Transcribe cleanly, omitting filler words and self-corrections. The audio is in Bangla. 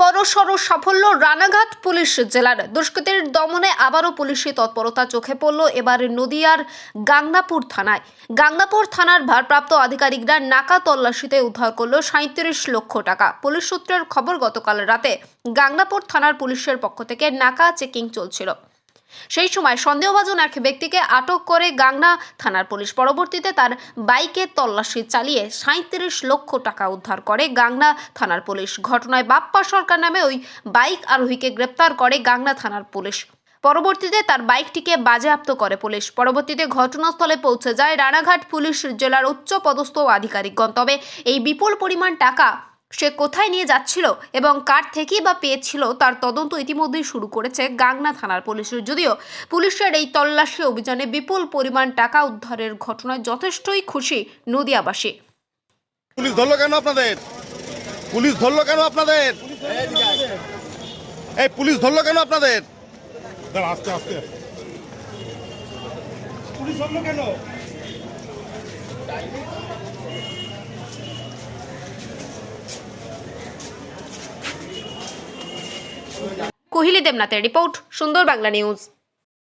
বড়সড় সাফল্য রানাঘাট পুলিশ জেলার। দুষ্কৃতীর দমনে আবারও পুলিশি তৎপরতা চোখে পড়ল এবার নদিয়ার গাংনাপুর থানায়। গাংনাপুর থানার ভারপ্রাপ্ত আধিকারিকরা নাকা তল্লাশিতে উদ্ধার করল 37 লক্ষ টাকা। পুলিশ সূত্রের খবর, গতকাল রাতে গাংনাপুর থানার পুলিশের পক্ষ থেকে নাকা চেকিং চলছিল। সেই সময় সন্দেহভাজন এক ব্যক্তিকে আটক করে গাংনা থানার পুলিশ। পরবর্তীতে তার বাইকে তল্লাশি চালিয়ে 37 লক্ষ টাকা উদ্ধার করে গাংনা থানার পুলিশ। ঘটনায় বাপ্পা সরকার নামে ওই বাইক আরোহীকে গ্রেপ্তার করে গাংনা থানার পুলিশ। পরবর্তীতে তার বাইকটিকে বাজেয়াপ্ত করে পুলিশ। পরবর্তীতে ঘটনাস্থলে পৌঁছে যায় রানাঘাট পুলিশ জেলার উচ্চ পদস্থ আধিকারিকগণ। তবে এই বিপুল পরিমাণ টাকা সে কোথায় নিয়ে যাচ্ছিল এবং কার থেকেই বা পেয়েছিল তার তদন্ত ইতিমধ্যেই শুরু করেছে গাংনা থানার পুলিশ। যদিও পুলিশের এই তল্লাশি অভিযানে বিপুল পরিমাণ টাকা উদ্ধারের ঘটনায় যথেষ্টই খুশি নদিয়াবাসী। পুলিশ ধরলো কেন আপনাদের? পুলিশ ধরলো কেন আপনাদের? এই পুলিশ ধরলো কেন আপনাদের? আস্তে আস্তে পুলিশ ধরলো কেন? কোহিলি দেবনাথের রিপোর্ট, সুন্দর বাংলা নিউজ।